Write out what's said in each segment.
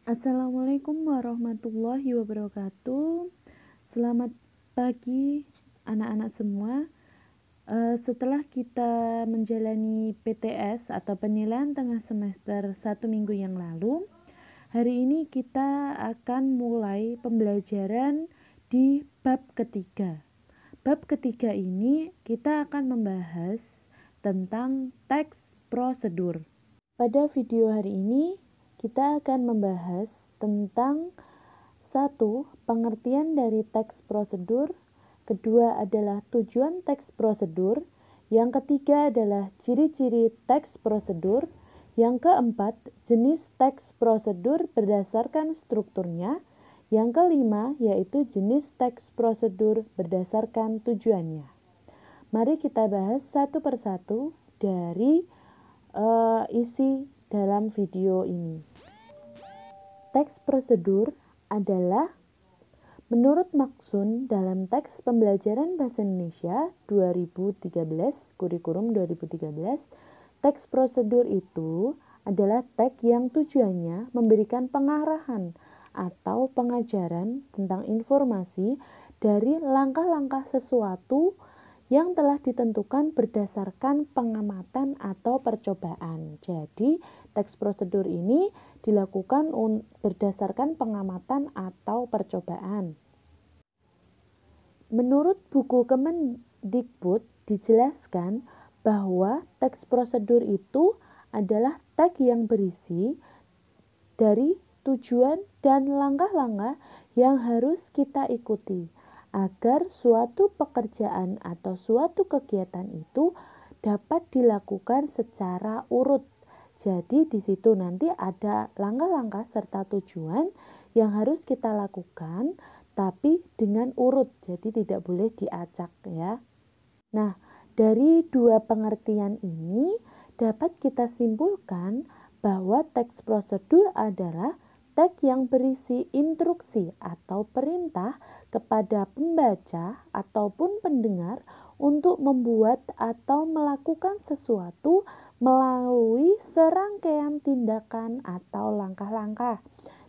Assalamualaikum warahmatullahi wabarakatuh. Selamat pagi anak-anak semua. Setelah kita menjalani PTS atau penilaian tengah semester 1 minggu yang lalu, hari ini kita akan mulai pembelajaran di bab ketiga. Bab ketiga ini kita akan membahas tentang teks prosedur. Pada video hari ini kita akan membahas tentang satu, pengertian dari teks prosedur, kedua adalah tujuan teks prosedur, yang ketiga adalah ciri-ciri teks prosedur, yang keempat jenis teks prosedur berdasarkan strukturnya, yang kelima yaitu jenis teks prosedur berdasarkan tujuannya. Mari kita bahas satu persatu dari isi dalam video ini. Teks prosedur adalah menurut Maksun dalam teks pembelajaran bahasa Indonesia 2013, kurikulum 2013, teks prosedur itu adalah teks yang tujuannya memberikan pengarahan atau pengajaran tentang informasi dari langkah-langkah sesuatu yang telah ditentukan berdasarkan pengamatan atau percobaan. Jadi, teks prosedur ini dilakukan berdasarkan pengamatan atau percobaan. Menurut buku Kemendikbud dijelaskan bahwa teks prosedur itu adalah teks yang berisi dari tujuan dan langkah-langkah yang harus kita ikuti agar suatu pekerjaan atau suatu kegiatan itu dapat dilakukan secara urut. Jadi di situ nanti ada langkah-langkah serta tujuan yang harus kita lakukan tapi dengan urut. Jadi tidak boleh diacak ya. Nah, dari dua pengertian ini dapat kita simpulkan bahwa teks prosedur adalah teks yang berisi instruksi atau perintah kepada pembaca ataupun pendengar untuk membuat atau melakukan sesuatu melalui serangkaian tindakan atau langkah-langkah.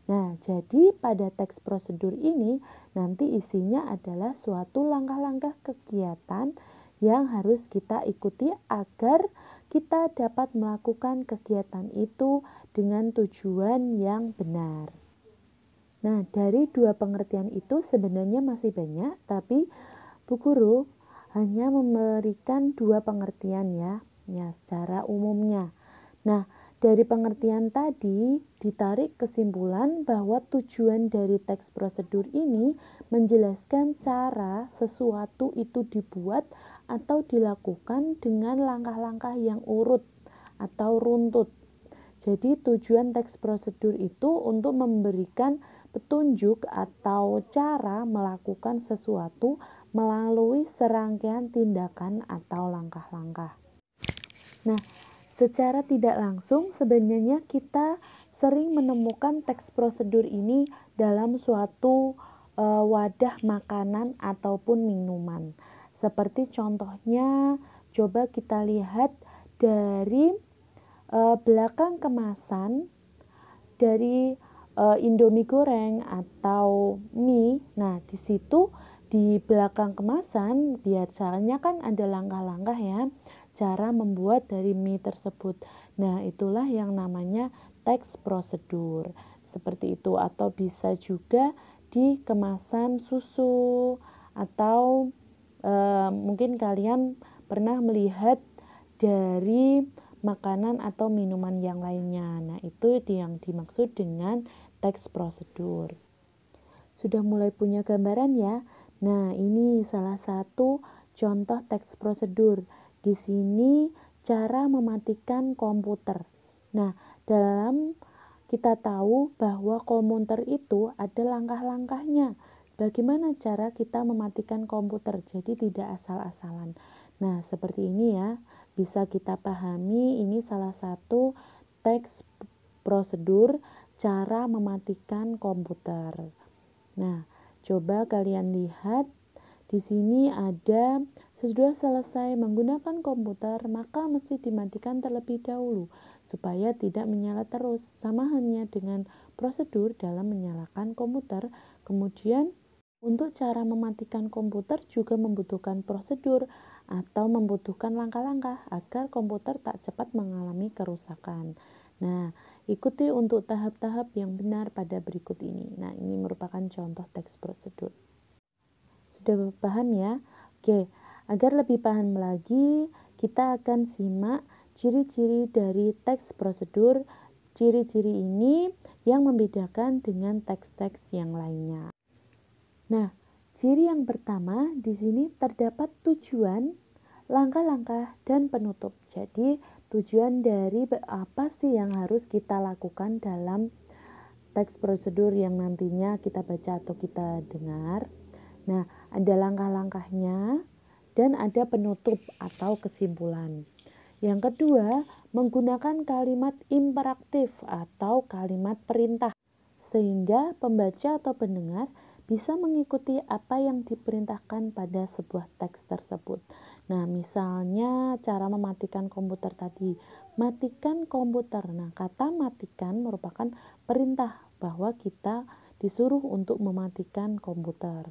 Nah, jadi pada teks prosedur ini nanti isinya adalah suatu langkah-langkah kegiatan yang harus kita ikuti agar kita dapat melakukan kegiatan itu dengan tujuan yang benar. Nah, dari dua pengertian itu sebenarnya masih banyak, tapi Bu Guru hanya memberikan dua pengertian ya secara umumnya. Nah, dari pengertian tadi ditarik kesimpulan bahwa tujuan dari teks prosedur ini menjelaskan cara sesuatu itu dibuat atau dilakukan dengan langkah-langkah yang urut atau runtut. Jadi tujuan teks prosedur itu untuk memberikan petunjuk atau cara melakukan sesuatu melalui serangkaian tindakan atau langkah-langkah. Nah, secara tidak langsung sebenarnya kita sering menemukan teks prosedur ini dalam suatu wadah makanan ataupun minuman. Seperti contohnya, coba kita lihat dari belakang kemasan dari Indomie goreng atau mie. Nah, di situ di belakang kemasan biasanya kan ada langkah-langkah ya, cara membuat dari mie tersebut. Nah, itulah yang namanya teks prosedur. Seperti itu, atau bisa juga di kemasan susu atau mungkin kalian pernah melihat dari makanan atau minuman yang lainnya. Nah, itu yang dimaksud dengan teks prosedur. Sudah mulai punya gambaran ya? Nah, ini salah satu contoh teks prosedur. Di sini cara mematikan komputer. Nah, dalam kita tahu bahwa komputer itu ada langkah-langkahnya. Bagaimana cara kita mematikan komputer? Jadi tidak asal-asalan. Nah, seperti ini ya. Bisa kita pahami, ini salah satu teks prosedur cara mematikan komputer. Nah, coba kalian lihat di sini ada sesudah selesai menggunakan komputer, maka mesti dimatikan terlebih dahulu supaya tidak menyala terus. Sama halnya dengan prosedur dalam menyalakan komputer. Kemudian untuk cara mematikan komputer juga membutuhkan prosedur atau membutuhkan langkah-langkah agar komputer tak cepat mengalami kerusakan. Nah, ikuti untuk tahap-tahap yang benar pada berikut ini. Nah, ini merupakan contoh teks prosedur. Sudah paham ya? Oke, agar lebih paham lagi, kita akan simak ciri-ciri dari teks prosedur. Ciri-ciri ini yang membedakan dengan teks-teks yang lainnya. Nah, ciri yang pertama di sini terdapat tujuan, langkah-langkah, dan penutup. Jadi, tujuan dari apa sih yang harus kita lakukan dalam teks prosedur yang nantinya kita baca atau kita dengar. Nah, ada langkah-langkahnya dan ada penutup atau kesimpulan. Yang kedua, menggunakan kalimat imperatif atau kalimat perintah, sehingga pembaca atau pendengar bisa mengikuti apa yang diperintahkan pada sebuah teks tersebut. Nah, misalnya cara mematikan komputer tadi, matikan komputer. Nah, kata matikan merupakan perintah bahwa kita disuruh untuk mematikan komputer.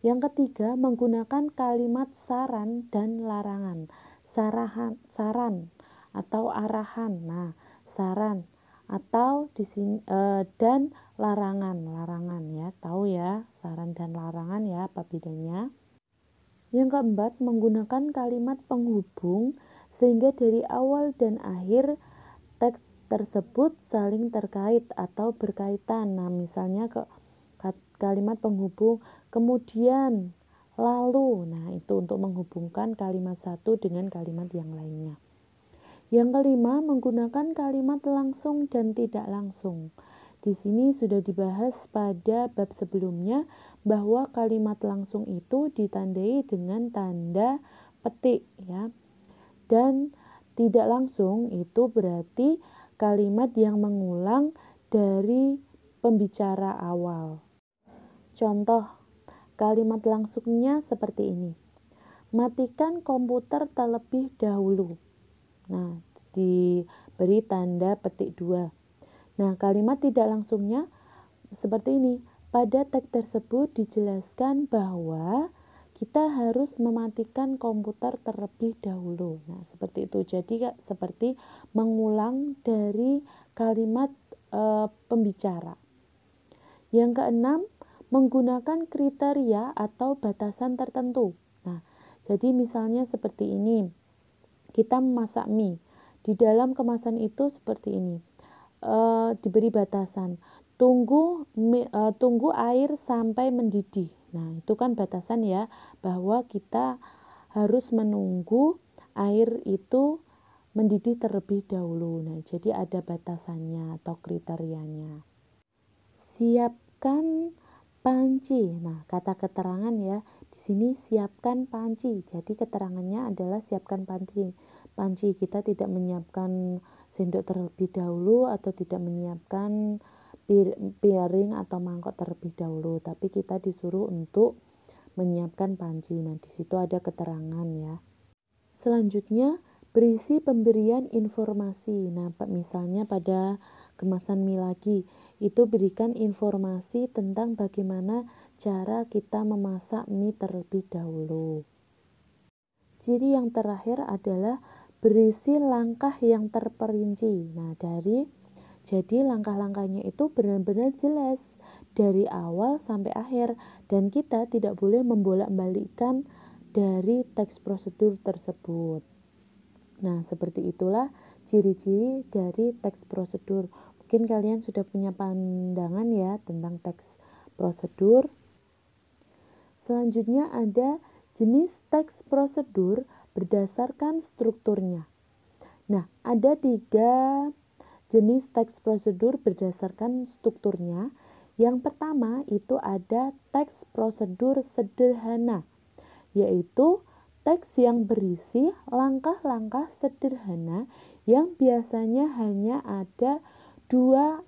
Yang ketiga, menggunakan kalimat saran dan larangan. Saran atau arahan. Nah, saran atau di sini dan larangan ya, tahu ya saran dan larangan ya apa bedanya. Yang keempat, menggunakan kalimat penghubung sehingga dari awal dan akhir teks tersebut saling terkait atau berkaitan. Nah, misalnya kalimat penghubung kemudian lalu. Nah, itu untuk menghubungkan kalimat satu dengan kalimat yang lainnya. Yang kelima, menggunakan kalimat langsung dan tidak langsung. Di sini sudah dibahas pada bab sebelumnya bahwa kalimat langsung itu ditandai dengan tanda petik ya. Dan tidak langsung itu berarti kalimat yang mengulang dari pembicara awal. Contoh kalimat langsungnya seperti ini. Matikan komputer terlebih dahulu. Nah, diberi tanda petik 2. Nah, kalimat tidak langsungnya seperti ini. Pada teks tersebut dijelaskan bahwa kita harus mematikan komputer terlebih dahulu. Nah, seperti itu. Jadi seperti mengulang dari kalimat pembicara. Yang keenam, menggunakan kriteria atau batasan tertentu. Nah, jadi misalnya seperti ini. Kita memasak mie. Di dalam kemasan itu seperti ini. Diberi batasan. Tunggu air sampai mendidih. Nah, itu kan batasan ya, bahwa kita harus menunggu air itu mendidih terlebih dahulu. Nah, jadi ada batasannya atau kriterianya. Siapkan panci. Nah, kata keterangan ya. Di sini siapkan panci. Jadi keterangannya adalah siapkan panci. Panci, kita tidak menyiapkan sendok terlebih dahulu atau tidak menyiapkan piring atau mangkok terlebih dahulu, tapi kita disuruh untuk menyiapkan panci. Nah, di situ ada keterangan ya. Selanjutnya, berisi pemberian informasi. Nah, misalnya pada kemasan mie lagi, itu berikan informasi tentang bagaimana cara kita memasak mie terlebih dahulu. Ciri yang terakhir adalah berisi langkah yang terperinci. Nah, jadi langkah-langkahnya itu benar-benar jelas dari awal sampai akhir dan kita tidak boleh membolak-balikkan dari teks prosedur tersebut. Nah, seperti itulah ciri-ciri dari teks prosedur. Mungkin kalian sudah punya pandangan ya tentang teks prosedur. Selanjutnya ada jenis teks prosedur berdasarkan strukturnya. Nah, ada 3 jenis teks prosedur berdasarkan strukturnya. Yang pertama itu ada teks prosedur sederhana, yaitu teks yang berisi langkah-langkah sederhana yang biasanya hanya ada 2-4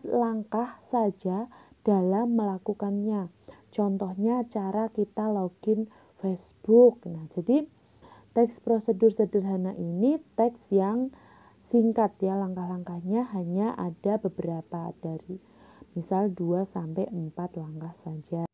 langkah saja dalam melakukannya. Contohnya cara kita login Facebook. Nah, jadi teks prosedur sederhana ini teks yang singkat ya, langkah-langkahnya hanya ada beberapa, dari misal 2-4 langkah saja.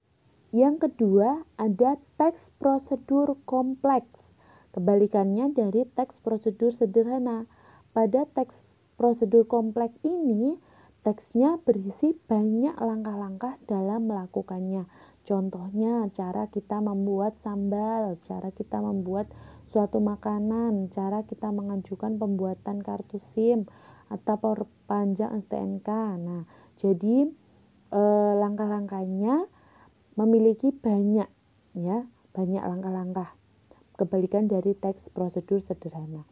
Yang kedua, ada teks prosedur kompleks. Kebalikannya dari teks prosedur sederhana. Pada teks prosedur kompleks ini, teksnya berisi banyak langkah-langkah dalam melakukannya. Contohnya, cara kita membuat sambal, cara kita membuat suatu makanan, cara kita mengajukan pembuatan kartu SIM atau perpanjang STNK. Nah, jadi langkah-langkahnya memiliki banyak langkah-langkah, kebalikan dari teks prosedur sederhana.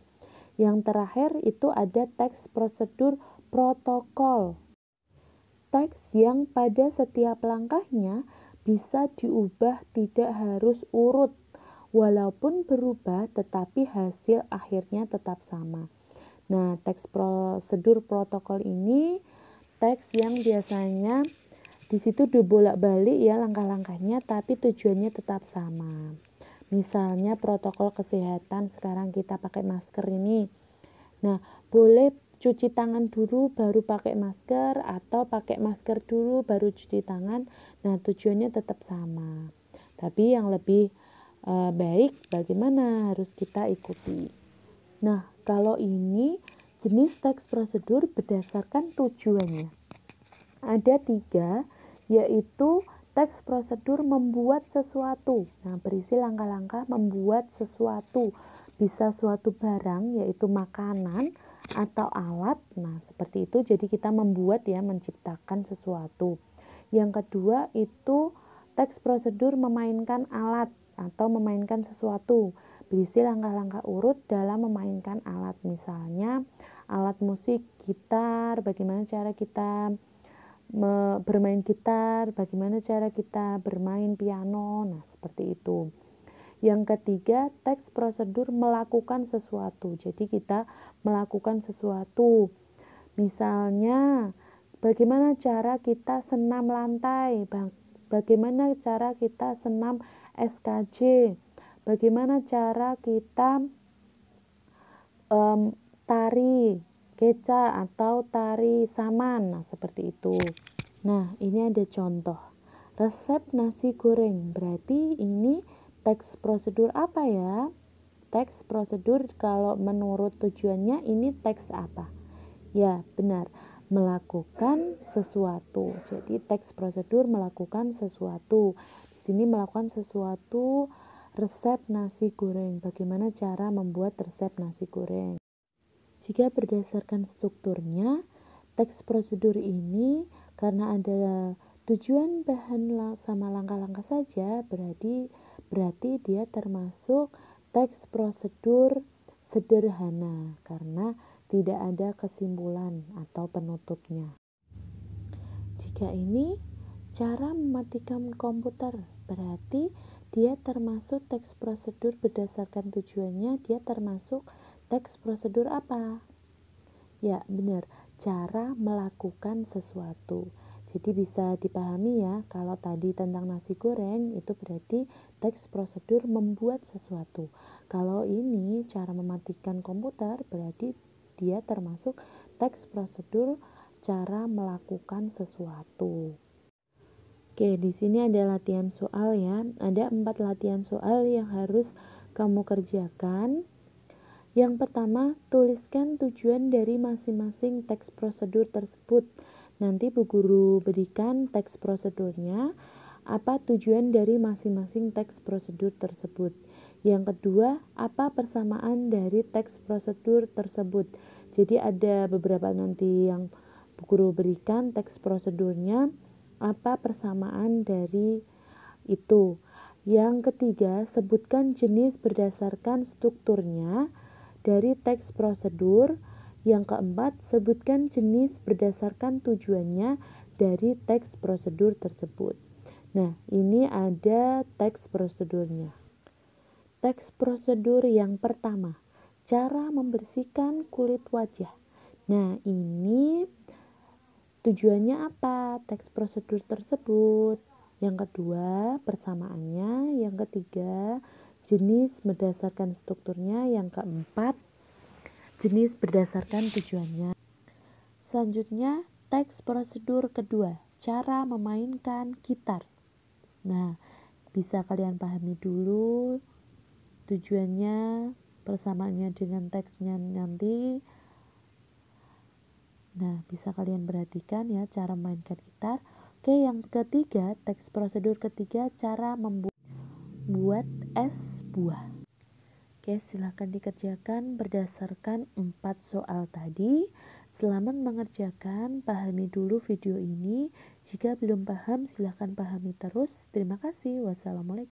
Yang terakhir itu ada teks prosedur protokol. Teks yang pada setiap langkahnya bisa diubah, tidak harus urut. Walaupun berubah tetapi hasil akhirnya tetap sama. Nah, teks prosedur protokol ini teks yang biasanya di situ dibolak-balik ya langkah-langkahnya, tapi tujuannya tetap sama. Misalnya protokol kesehatan, sekarang kita pakai masker ini. Nah, boleh cuci tangan dulu baru pakai masker, atau pakai masker dulu baru cuci tangan. Nah, tujuannya tetap sama. Tapi yang lebih baik bagaimana harus kita ikuti. Nah, kalau ini jenis teks prosedur berdasarkan tujuannya. Ada 3, yaitu teks prosedur membuat sesuatu. Nah, berisi langkah-langkah membuat sesuatu. Bisa suatu barang, yaitu makanan atau alat. Nah, seperti itu. Jadi kita membuat ya, menciptakan sesuatu. Yang kedua itu teks prosedur memainkan alat atau memainkan sesuatu. Berisi langkah-langkah urut dalam memainkan alat. Misalnya alat musik, gitar, bagaimana cara kita bermain gitar, bagaimana cara kita bermain piano. Nah, seperti itu. Yang ketiga, teks prosedur melakukan sesuatu. Jadi kita melakukan sesuatu. Misalnya, bagaimana cara kita senam lantai, bagaimana cara kita senam SKJ, bagaimana cara kita tari keca atau tari saman. Nah, seperti itu. Nah, ini ada contoh resep nasi goreng. Berarti ini teks prosedur apa ya? Teks prosedur kalau menurut tujuannya ini teks apa? Ya, benar, melakukan sesuatu. Jadi teks prosedur melakukan sesuatu. Di sini melakukan sesuatu, resep nasi goreng. Bagaimana cara membuat resep nasi goreng? Jika berdasarkan strukturnya, teks prosedur ini karena ada tujuan, bahan sama langkah-langkah saja, berarti dia termasuk teks prosedur sederhana karena tidak ada kesimpulan atau penutupnya. Jika ini cara mematikan komputer, berarti dia termasuk teks prosedur berdasarkan tujuannya, dia termasuk teks prosedur apa? Ya, benar, cara melakukan sesuatu. Jadi bisa dipahami ya, kalau tadi tentang nasi goreng itu berarti teks prosedur membuat sesuatu. Kalau ini cara mematikan komputer, berarti dia termasuk teks prosedur cara melakukan sesuatu. Oke, di sini ada latihan soal ya. Ada 4 latihan soal yang harus kamu kerjakan. Yang pertama, tuliskan tujuan dari masing-masing teks prosedur tersebut. Nanti Bu Guru berikan teks prosedurnya, apa tujuan dari masing-masing teks prosedur tersebut. Yang kedua, apa persamaan dari teks prosedur tersebut. Jadi ada beberapa nanti yang Bu Guru berikan teks prosedurnya, apa persamaan dari itu. Yang ketiga, sebutkan jenis berdasarkan strukturnya dari teks prosedur. Yang keempat, sebutkan jenis berdasarkan tujuannya dari teks prosedur tersebut. Nah, ini ada teks prosedurnya. Teks prosedur yang pertama, cara membersihkan kulit wajah. Nah, ini tujuannya apa? Teks prosedur tersebut. Yang kedua, persamaannya. Yang ketiga, jenis berdasarkan strukturnya. Yang keempat, jenis berdasarkan tujuannya. Selanjutnya, teks prosedur kedua, cara memainkan gitar. Nah, bisa kalian pahami dulu tujuannya, persamaannya dengan teksnya nanti. Nah, bisa kalian perhatikan ya cara memainkan gitar. Oke, yang ketiga, teks prosedur ketiga, cara membuat es buah. Oke, silahkan dikerjakan berdasarkan 4 soal tadi. Selamat mengerjakan, pahami dulu video ini. Jika belum paham, silahkan pahami terus. Terima kasih. Wassalamualaikum.